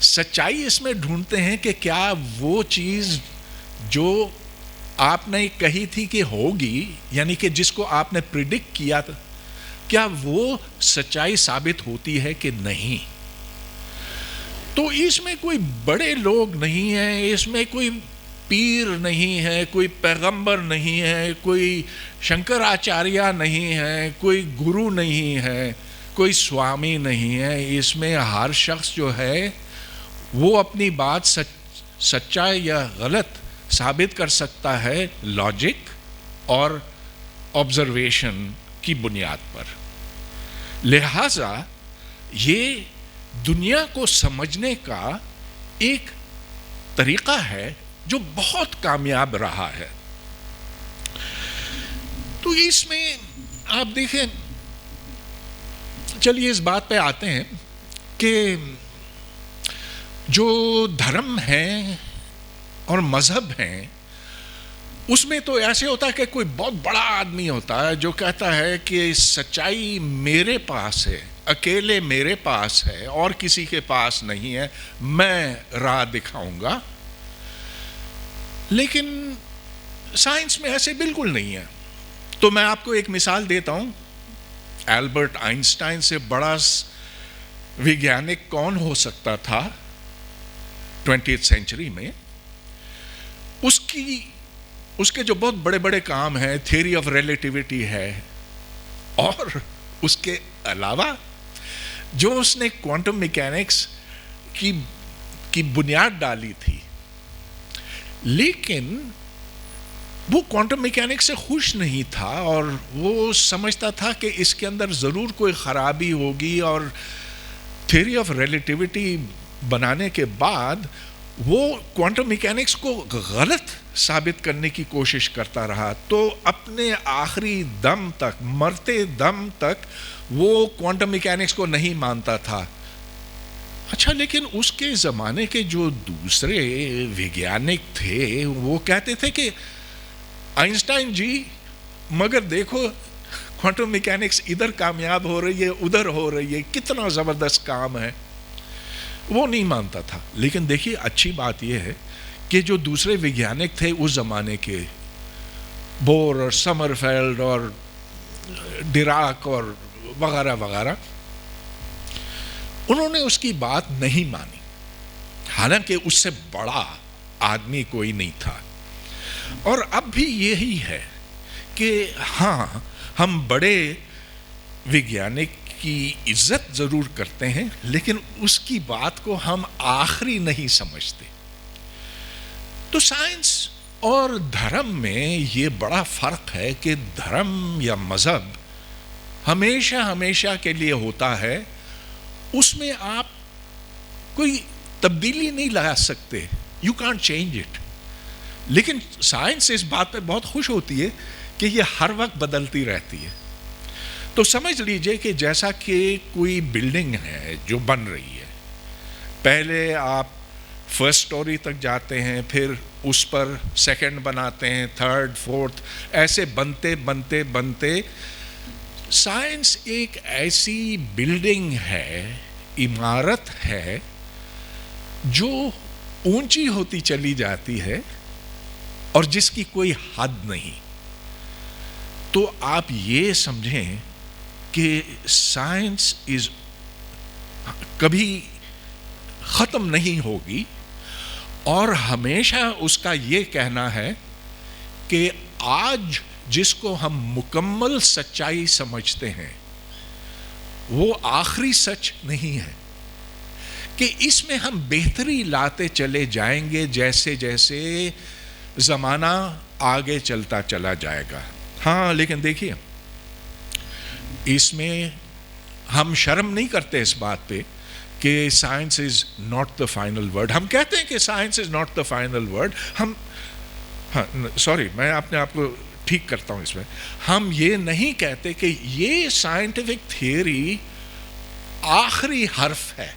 سچائی اس میں ڈھونڈتے ہیں کہ کیا وہ چیز جو آپ نے کہی تھی کہ ہوگی، یعنی کہ جس کو آپ نے پریڈکٹ کیا تھا، کیا وہ سچائی ثابت ہوتی ہے کہ نہیں. تو اس میں کوئی بڑے لوگ نہیں ہیں، اس میں کوئی پیر نہیں ہے، کوئی پیغمبر نہیں ہے، کوئی شنکر آچاریہ نہیں ہے، کوئی گرو نہیں ہے، کوئی سوامی نہیں ہے. اس میں ہر شخص جو ہے وہ اپنی بات سچا یا غلط ثابت کر سکتا ہے لاجک اور آبزرویشن کی بنیاد پر. لہذا یہ دنیا کو سمجھنے کا ایک طریقہ ہے جو بہت کامیاب رہا ہے. تو اس میں آپ دیکھیں، چلیے اس بات پہ آتے ہیں کہ جو دھرم ہیں اور مذہب ہیں اس میں تو ایسے ہوتا ہے کہ کوئی بہت بڑا آدمی ہوتا ہے جو کہتا ہے کہ سچائی میرے پاس ہے، اکیلے میرے پاس ہے اور کسی کے پاس نہیں ہے، میں راہ دکھاؤں گا. لیکن سائنس میں ایسے بالکل نہیں ہے. تو میں آپ کو ایک مثال دیتا ہوں. البرٹ آئنسٹائن سے بڑا ویگیانک کون ہو سکتا تھا 20th سینچری میں؟ اس کے جو بہت بڑے بڑے کام ہیں، تھیوری آف ریلیٹیوٹی ہے، اور اس کے علاوہ جو اس نے کوانٹم میکینکس کی بنیاد ڈالی تھی. لیکن وہ کوانٹم میکینکس سے خوش نہیں تھا اور وہ سمجھتا تھا کہ اس کے اندر ضرور کوئی خرابی ہوگی، اور تھیوری آف ریلیٹیوٹی بنانے کے بعد وہ کوانٹم میکینکس کو غلط ثابت کرنے کی کوشش کرتا رہا. تو اپنے آخری دم تک، مرتے دم تک وہ کوانٹم میکینکس کو نہیں مانتا تھا. اچھا، لیکن اس کے زمانے کے جو دوسرے ویگیانک تھے وہ کہتے تھے کہ آئنسٹائن جی، مگر دیکھو کوانٹم میکینکس ادھر کامیاب ہو رہی ہے، ادھر ہو رہی ہے، کتنا زبردست کام ہے. وہ نہیں مانتا تھا. لیکن دیکھیے اچھی بات یہ ہے کہ جو دوسرے ویگیانک تھے اس زمانے کے، بور اور سمرفیلڈ اور ڈیراک اور وغیرہ وغیرہ، انہوں نے اس کی بات نہیں مانی، حالانکہ اس سے بڑا آدمی کوئی نہیں تھا. اور اب بھی یہی ہے کہ ہاں، ہم بڑے ویگیانک کی عزت ضرور کرتے ہیں، لیکن اس کی بات کو ہم آخری نہیں سمجھتے. تو سائنس اور دھرم میں یہ بڑا فرق ہے کہ دھرم یا مذہب ہمیشہ کے لیے ہوتا ہے، اس میں آپ کوئی تبدیلی نہیں لا سکتے، یو کانٹ چینج اٹ. لیکن سائنس اس بات پہ بہت خوش ہوتی ہے کہ یہ ہر وقت بدلتی رہتی ہے. تو سمجھ لیجئے کہ جیسا کہ کوئی بلڈنگ ہے جو بن رہی ہے، پہلے آپ فرسٹ سٹوری تک جاتے ہیں، پھر اس پر سیکنڈ بناتے ہیں، تھرڈ، فورتھ، ایسے بنتے بنتے بنتے سائنس ایک ایسی بلڈنگ ہے، عمارت ہے جو اونچی ہوتی چلی جاتی ہے اور جس کی کوئی حد نہیں. تو آپ یہ سمجھیں کہ سائنس کبھی ختم نہیں ہوگی، اور ہمیشہ اس کا یہ کہنا ہے کہ آج جس کو ہم مکمل سچائی سمجھتے ہیں وہ آخری سچ نہیں ہے، کہ اس میں ہم بہتری لاتے چلے جائیں گے جیسے جیسے زمانہ آگے چلتا چلا جائے گا. ہاں، لیکن دیکھیے اس میں ہم شرم نہیں کرتے اس بات پہ کہ science is not the final word. ہم کہتے ہیں کہ science is not the final word. Sorry, میں اپنے آپ کو ٹھیک کرتا ہوں. اس میں ہم یہ نہیں کہتے کہ یہ سائنٹیفک تھیوری آخری حرف ہے،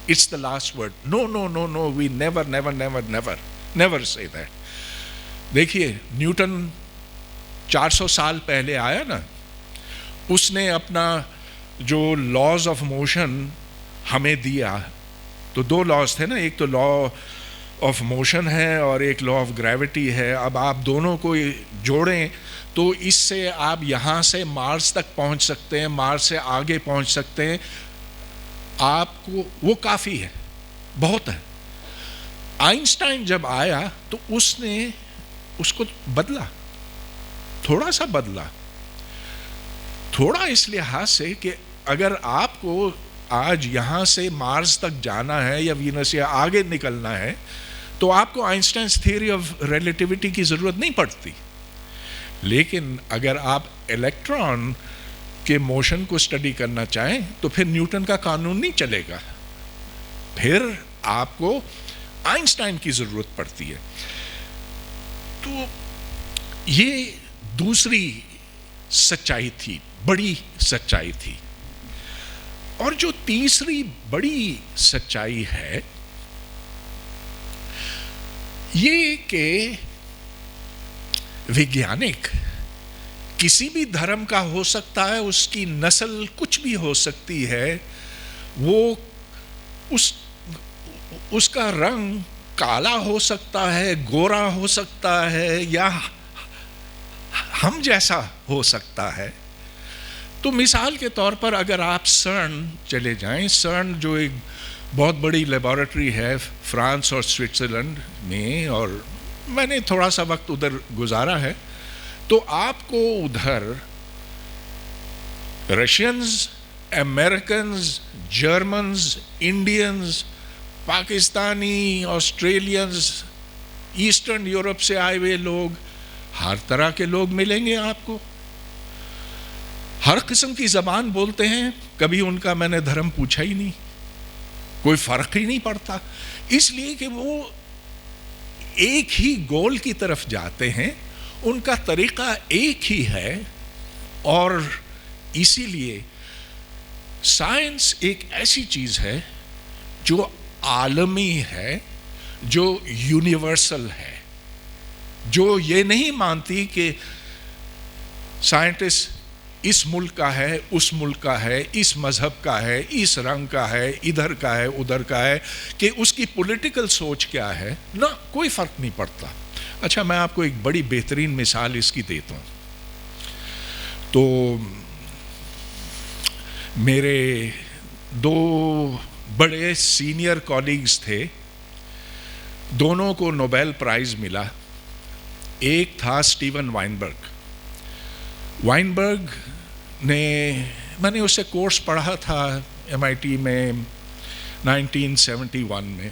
it's the last word. No no no no, we never never never never never say that. دیکھیے نیوٹن 400 سال پہلے آیا نا، اس نے اپنا جو لاز آف موشن ہمیں دیا، تو دو لاز تھے نا, ایک تو لا آف موشن ہے اور ایک لا آف گریوٹی ہے. اب آپ دونوں کو جوڑیں تو اس سے آپ یہاں سے مارس تک پہنچ سکتے ہیں, مارس سے آگے پہنچ سکتے ہیں. آپ کو وہ کافی ہے, بہت ہے. آئنسٹائن جب آیا تو اس نے اس کو بدلا, تھوڑا سا بدلا, تھوڑا اس لحاظ سے کہ اگر آپ کو آج یہاں سے مارس تک جانا ہے یا وینس یا آگے نکلنا ہے تو آپ کو آئنسٹائنس تھیوری آف ریلیٹیوٹی کی ضرورت نہیں پڑتی. لیکن اگر آپ الیکٹران کے موشن کو اسٹڈی کرنا چاہیں تو پھر نیوٹن کا قانون نہیں چلے گا, پھر آپ کو آئنسٹائن کی ضرورت پڑتی ہے. تو یہ دوسری سچائی تھی, بڑی سچائی تھی. اور جو تیسری بڑی سچائی ہے یہ کہ ویگیانک کسی بھی دھرم کا ہو سکتا ہے, اس کی نسل کچھ بھی ہو سکتی ہے, وہ اس کا رنگ کالا ہو سکتا ہے, گورا ہو سکتا ہے, یا ہم جیسا ہو سکتا ہے. تو مثال کے طور پر اگر آپ سرن چلے جائیں, سرن جو ایک بہت بڑی لیبارٹری ہے فرانس اور سوئٹزرلینڈ میں, اور میں نے تھوڑا سا وقت ادھر گزارا ہے, تو آپ کو ادھر Russians, Americans, Germans, Indians, Pakistani, Australians, eastern Europe سے آئے ہوئے لوگ, ہر طرح کے لوگ ملیں گے آپ کو. ہر قسم کی زبان بولتے ہیں, کبھی ان کا میں نے دھرم پوچھا ہی نہیں, کوئی فرق ہی نہیں پڑتا, اس لیے کہ وہ ایک ہی گول کی طرف جاتے ہیں, ان کا طریقہ ایک ہی ہے. اور اسی لیے سائنس ایک ایسی چیز ہے جو عالمی ہے, جو یونیورسل ہے, جو یہ نہیں مانتی کہ سائنٹسٹ اس ملک کا ہے, اس ملک کا ہے, اس مذہب کا ہے, اس رنگ کا ہے, ادھر کا ہے, ادھر کا ہے, کہ اس کی پولیٹیکل سوچ کیا ہے, نہ کوئی فرق نہیں پڑتا. اچھا, میں آپ کو ایک بڑی بہترین مثال اس کی دیتا ہوں. تو میرے دو بڑے سینئر کولیگز تھے, دونوں کو نوبیل پرائز ملا. ایک تھا اسٹیون وائنبرگ. وائنبرگ میں نے اس سے کورس پڑھا تھا MIT میں 1971 میں,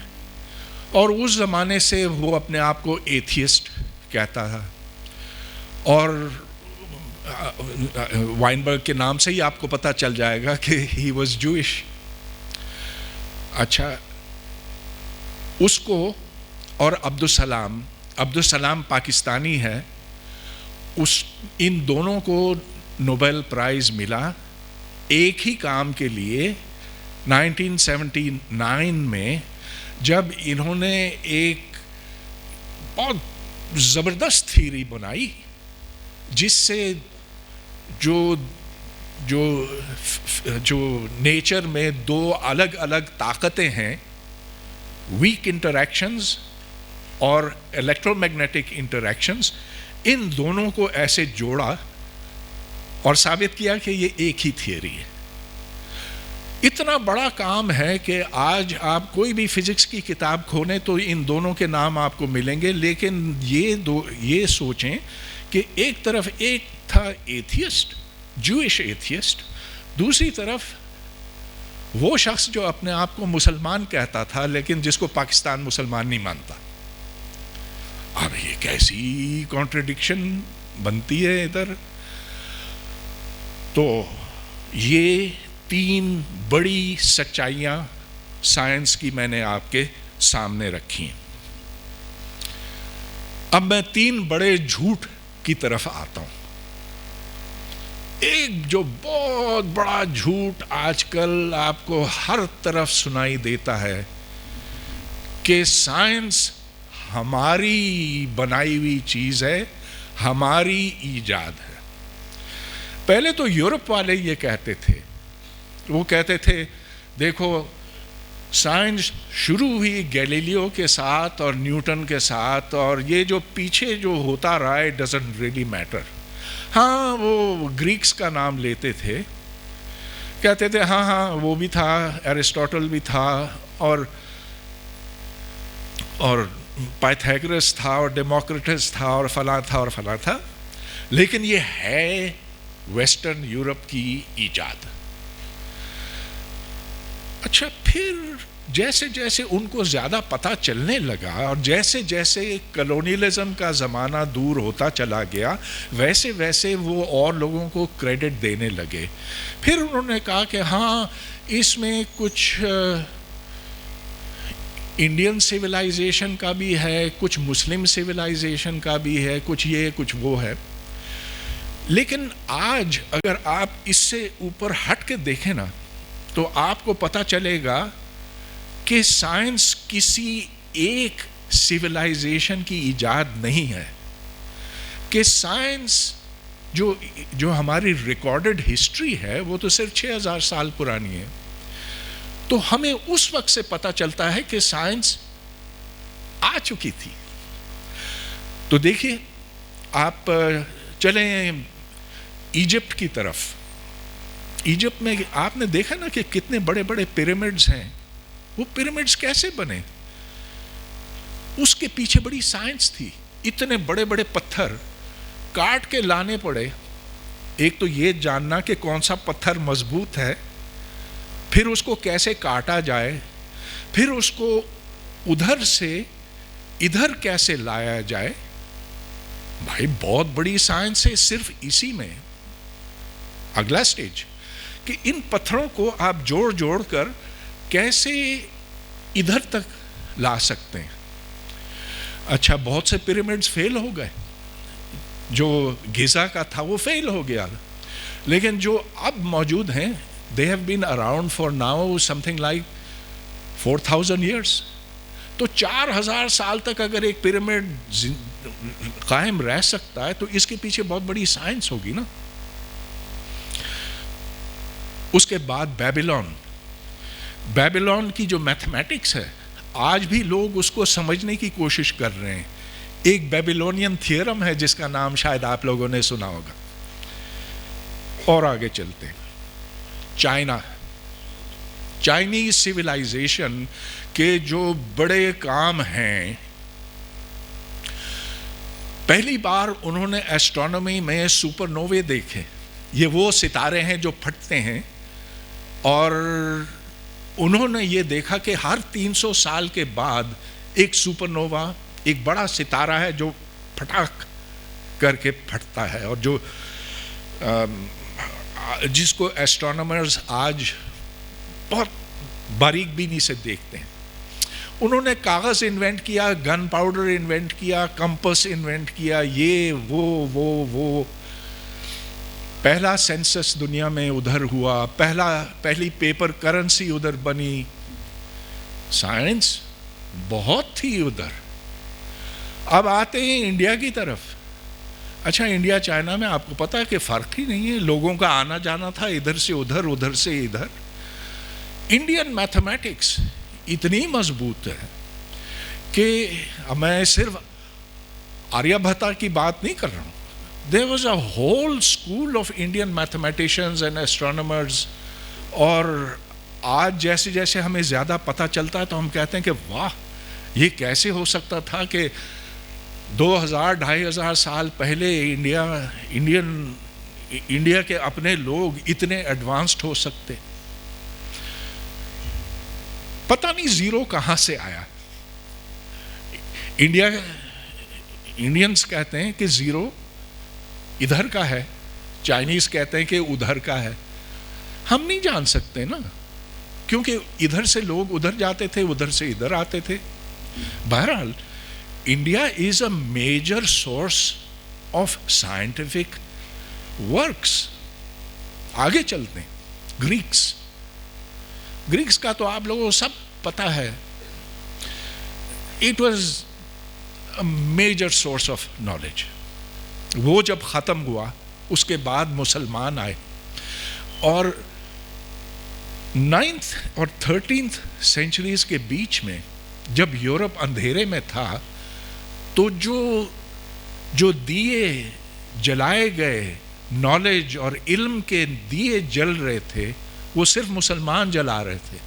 اور اس زمانے سے وہ اپنے آپ کو ایتھیسٹ کہتا تھا. اور وائنبرگ کے نام سے ہی آپ کو پتہ چل جائے گا کہ ہی واز جوئش. اچھا, اس کو اور عبدالسلام پاکستانی ہے, ان دونوں کو نوبیل پرائز ملا ایک ہی کام کے لیے 1979 میں, جب انہوں نے ایک بہت زبردست تھیوری بنائی جس سے جو نیچر میں دو الگ الگ طاقتیں ہیں, ویک انٹریکشنز اور الیکٹرو میگنیٹک انٹریکشنز, ان دونوں کو ایسے جوڑا اور ثابت کیا کہ یہ ایک ہی تھیوری ہے. اتنا بڑا کام ہے کہ آج آپ کوئی بھی فزکس کی کتاب کھولیں تو ان دونوں کے نام آپ کو ملیں گے, لیکن یہ سوچیں کہ ایک طرف ایک تھا ایتھیسٹ, جوئش ایتھیسٹ, دوسری طرف وہ شخص جو اپنے آپ کو مسلمان کہتا تھا لیکن جس کو پاکستان مسلمان نہیں مانتا. اب یہ کیسی کانٹرڈکشن بنتی ہے ادھر. تو یہ تین بڑی سچائیاں سائنس کی میں نے آپ کے سامنے رکھی ہیں. اب میں تین بڑے جھوٹ کی طرف آتا ہوں. ایک جو بہت بڑا جھوٹ آج کل آپ کو ہر طرف سنائی دیتا ہے کہ سائنس ہماری بنائی ہوئی چیز ہے, ہماری ایجاد ہے. پہلے تو یورپ والے یہ کہتے تھے, وہ کہتے تھے دیکھو سائنس شروع ہوئی گیلیلیو کے ساتھ اور نیوٹن کے ساتھ, اور یہ جو پیچھے جو ہوتا رہا ہے ڈزنٹ ریئلی میٹر. ہاں وہ گریکس کا نام لیتے تھے, کہتے تھے ہاں وہ بھی تھا, ایرسٹوٹل بھی تھا, اور پائتھاگورس تھا, اور ڈیموکریٹس تھا, اور فلاں تھا اور فلاں تھا, لیکن یہ ہے ویسٹرن یورپ کی ایجاد. اچھا, پھر جیسے جیسے ان کو زیادہ پتہ چلنے لگا اور جیسے جیسے کلونیلزم کا زمانہ دور ہوتا چلا گیا, ویسے ویسے وہ اور لوگوں کو کریڈٹ دینے لگے. پھر انہوں نے کہا کہ ہاں اس میں کچھ انڈین سویلائزیشن کا بھی ہے, کچھ مسلم سویلائزیشن کا بھی ہے, کچھ یہ کچھ وہ ہے. لیکن آج اگر آپ اس سے اوپر ہٹ کے دیکھیں نا, تو آپ کو پتہ چلے گا کہ سائنس کسی ایک سویلائزیشن کی ایجاد نہیں ہے, کہ سائنس جو ہماری ریکارڈڈ ہسٹری ہے وہ تو صرف 6000 سال پرانی ہے. تو ہمیں اس وقت سے پتہ چلتا ہے کہ سائنس آ چکی تھی. تو دیکھیے, آپ چلیں ایجپٹ کی طرف. ایجپٹ میں آپ نے دیکھا نا کہ کتنے بڑے بڑے پیرامڈز ہیں. وہ پیرامڈز کیسے بنے؟ اس کے پیچھے بڑی سائنس تھی. اتنے بڑے بڑے پتھر کاٹ کے لانے پڑے. ایک تو یہ جاننا کہ کون سا پتھر مضبوط ہے, پھر اس کو کیسے کاٹا جائے, پھر اس کو ادھر سے ادھر کیسے لایا جائے. بھائی بہت بڑی سائنس ہے صرف اسی میں. اگلا سٹیج کہ ان پتھروں کو آپ جوڑ کر کیسے ادھر تک لا سکتے ہیں. اچھا, بہت سے پیرامڈز فیل ہو گئے. جو گیزا کا تھا وہ فیل ہو گیا, لیکن جو اب موجود ہیں they have been around for now something like 4000 years. تو 4000 سال تک اگر ایک پیرامڈ قائم رہ سکتا ہے تو اس کے پیچھے بہت بڑی سائنس ہوگی نا. اس کے بعد بیبیلون کی جو میتھمیٹکس ہے, آج بھی لوگ اس کو سمجھنے کی کوشش کر رہے ہیں. ایک بیبیلونین تھیورم ہے جس کا نام شاید آپ لوگوں نے سنا ہوگا. اور آگے چلتے ہیں, چائنیز سویلائزیشن کے جو بڑے کام ہیں, پہلی بار انہوں نے ایسٹرونومی میں سپر نووے دیکھے. یہ وہ ستارے ہیں جو پھٹتے ہیں, اور انہوں نے یہ دیکھا کہ ہر 300 سال کے بعد ایک سپر نووا, ایک بڑا ستارہ ہے جو پھٹاک کر کے پھٹتا ہے, اور جو جس کو ایسٹرونومرز آج بہت باریک بینی سے دیکھتے ہیں. انہوں نے کاغذ انوینٹ کیا, گن پاؤڈر انوینٹ کیا, کمپس انوینٹ کیا, یہ وہ پہلا سینسس دنیا میں ادھر ہوا, پہلی پیپر کرنسی ادھر بنی. سائنس بہت تھی ادھر. اب آتے ہیں انڈیا کی طرف. اچھا, انڈیا چائنا میں آپ کو پتا ہے کہ فرق ہی نہیں ہے, لوگوں کا آنا جانا تھا ادھر سے ادھر, ادھر سے ادھر. انڈین میتھمیٹکس اتنی مضبوط ہے کہ میں صرف آریہ بھٹا کی بات نہیں کر رہا ہوں. There was a whole school of Indian mathematicians and astronomers. اور آج جیسے جیسے ہمیں زیادہ پتہ چلتا ہے تو ہم کہتے ہیں کہ واہ, یہ کیسے ہو سکتا تھا کہ 2000-2500 سال پہلے انڈیا کے اپنے لوگ اتنے ایڈوانسڈ ہو سکتے. پتہ نہیں زیرو کہاں سے آیا. انڈینز کہتے ہیں کہ زیرو ادھر کا ہے, چائنیز کہتے ہیں کہ ادھر کا ہے. ہم نہیں جان سکتے نا, کیونکہ ادھر سے لوگ ادھر جاتے تھے, ادھر سے ادھر آتے تھے. بہرحال India is a major source of scientific works. آگے چلتے ہیں. گریکس کا تو آپ لوگوں کو سب پتا ہے. It was a major source of knowledge. وہ جب ختم ہوا اس کے بعد مسلمان آئے, اور 9th اور 13th سینچریز کے بیچ میں جب یورپ اندھیرے میں تھا تو جو دیے جلائے گئے نالج اور علم کے دیے جل رہے تھے وہ صرف مسلمان جلا رہے تھے.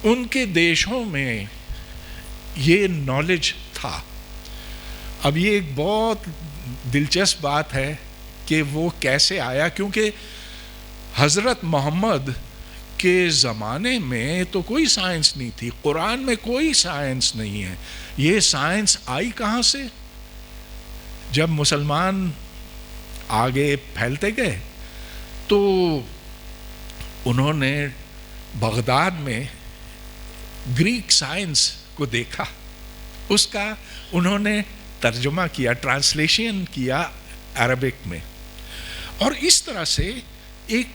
ان کے دیشوں میں یہ نالج تھا. اب یہ ایک بہت دلچسپ بات ہے کہ وہ کیسے آیا, کیونکہ حضرت محمد کے زمانے میں تو کوئی سائنس نہیں تھی, قرآن میں کوئی سائنس نہیں ہے. یہ سائنس آئی کہاں سے؟ جب مسلمان آگے پھیلتے گئے تو انہوں نے بغداد میں گریک سائنس کو دیکھا, اس کا انہوں نے ترجمہ کیا, ٹرانسلیشن کیا عربک میں, اور اس طرح سے ایک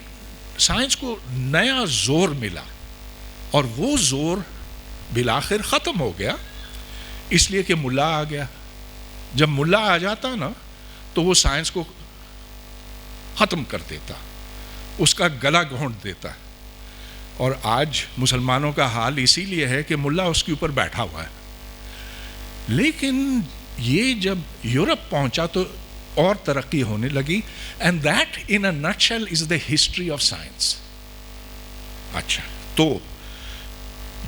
سائنس کو نیا زور ملا, اور وہ زور بالآخر ختم ہو گیا اس لیے کہ ملا آ گیا. جب ملا آ جاتا نا تو وہ سائنس کو ختم کر دیتا, اس کا گلا گھونٹ دیتا. اور آج مسلمانوں کا حال اسی لیے ہے کہ ملا اس کے اوپر بیٹھا ہوا ہے. لیکن یہ جب یورپ پہنچا تو اور ترقی ہونے لگی, and that in a nutshell is the history of science. اچھا, تو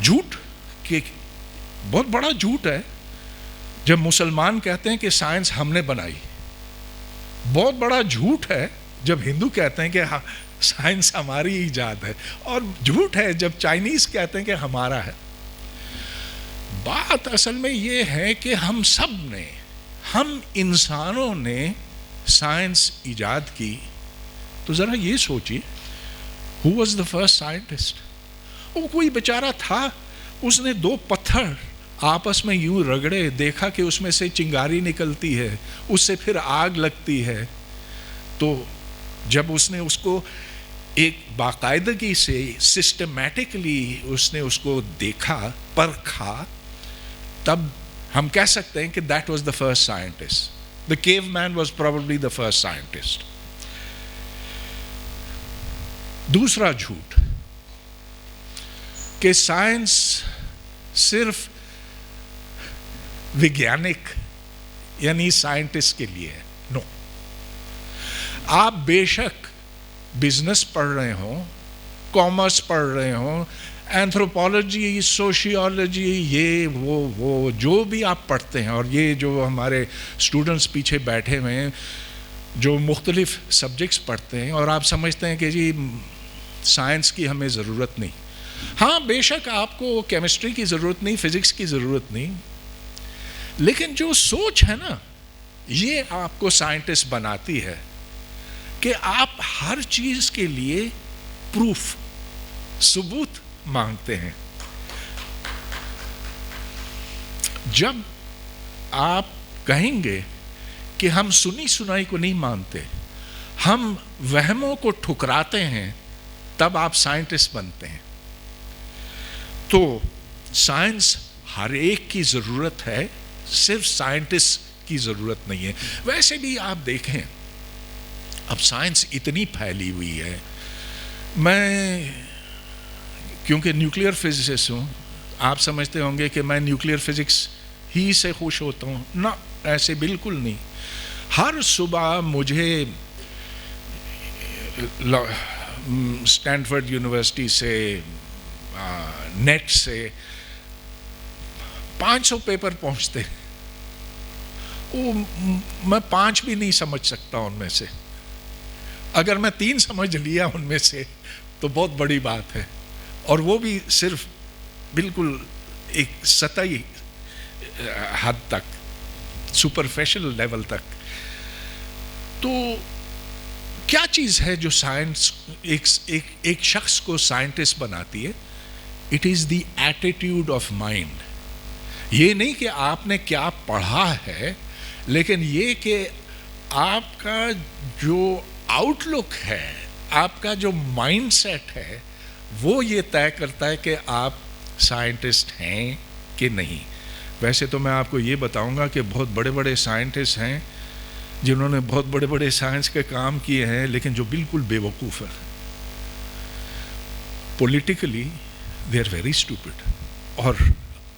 جھوٹ کہ بہت بڑا جھوٹ ہے جب مسلمان کہتے ہیں کہ سائنس ہم نے بنائی. بہت بڑا جھوٹ ہے جب ہندو کہتے ہیں کہ سائنس ہماری ایجاد ہے, اور جھوٹ ہے جب چائنیز کہتے ہیں کہ ہمارا ہے. بات اصل میں یہ ہے کہ ہم انسانوں نے سائنس ایجاد کی. تو ذرا یہ سوچیے, who was the first scientist؟ وہ کوئی بیچارہ تھا, اس نے 2 پتھر آپس میں یوں رگڑے, دیکھا کہ اس میں سے چنگاری نکلتی ہے, اس سے پھر آگ لگتی ہے. تو جب اس نے اس کو ایک باقاعدگی سے سسٹمیٹکلی اس نے اس کو دیکھا, پرکھا, تب ہم کہہ سکتے ہیں کہ that was the first scientist. The caveman was probably the first scientist. دوسرا جھوٹ کہ سائنس صرف وگیانک یعنی سائنٹسٹ کے لیے ہے. نو, آپ بے شک بزنس پڑھ رہے ہوں, کامرس پڑھ رہے ہوں, اینتھروپولوجی, سوشیولوجی, یہ وہ جو بھی آپ پڑھتے ہیں, اور یہ جو ہمارے اسٹوڈنٹس پیچھے بیٹھے ہوئے ہیں جو مختلف سبجیکٹس پڑھتے ہیں, اور آپ سمجھتے ہیں کہ جی سائنس کی ہمیں ضرورت نہیں. ہاں بے شک آپ کو کیمسٹری کی ضرورت نہیں, فزکس کی ضرورت نہیں, لیکن جو سوچ ہے نا یہ آپ کو سائنٹسٹ بناتی ہے کہ آپ ہر چیز کے لیے پروف, ثبوت مانگتے ہیں. جب آپ کہیں گے کہ ہم سنی سنائی کو نہیں مانتے, ہم وہموں کو ٹھکراتے ہیں, تب آپ سائنٹسٹ بنتے ہیں. تو سائنس ہر ایک کی ضرورت ہے, صرف سائنٹسٹ کی ضرورت نہیں ہے. ویسے بھی آپ دیکھیں اب سائنس اتنی پھیلی ہوئی ہے. میں کیونکہ نیوکلیئر فزسسٹ ہوں, آپ سمجھتے ہوں گے کہ میں نیوکلیئر فزکس ہی سے خوش ہوتا ہوں. نہ, ایسے بالکل نہیں. ہر صبح مجھے اسٹینفورڈ یونیورسٹی سے, نیٹ سے 500 پیپر پہنچتے, میں 5 بھی نہیں سمجھ سکتا ان میں سے. اگر میں 3 سمجھ لیا ان میں سے تو بہت بڑی بات ہے, اور وہ بھی صرف بالکل ایک سطحی حد تک, سپرفیشل لیول تک. تو کیا چیز ہے جو سائنس ایک شخص کو سائنٹسٹ بناتی ہے؟ It is the attitude of mind. یہ نہیں کہ آپ نے کیا پڑھا ہے, لیکن یہ کہ آپ کا جو آؤٹ لک ہے, آپ کا جو مائنڈ سیٹ ہے, وہ یہ طے کرتا ہے کہ آپ سائنٹسٹ ہیں کہ نہیں. ویسے تو میں آپ کو یہ بتاؤں گا کہ بہت بڑے بڑے سائنٹسٹ ہیں جنہوں نے بہت بڑے بڑے سائنس کے کام کیے ہیں, لیکن جو بالکل بے وقوف ہیں. politically they are very stupid. اور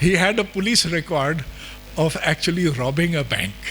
he had a police record of actually robbing a bank.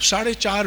4.5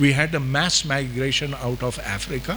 we had a mass migration out of Africa.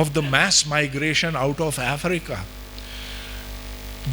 of the mass migration out of Africa,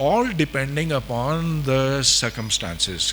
all depending upon the circumstances,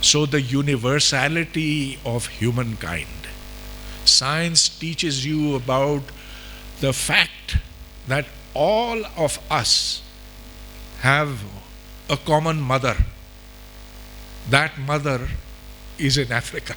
So the universality of humankind. Science teaches you about the fact that all of us have a common mother. That mother is in Africa.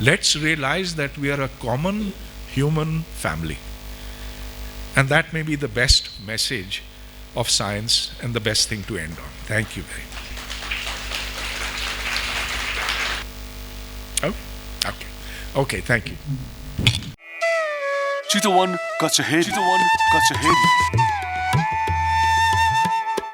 Let's realize that we are a common human family, and that may be the best message of science and the best thing to end on. Thank you very much. Okay, thank you. Cheetah 1 cuts ahead.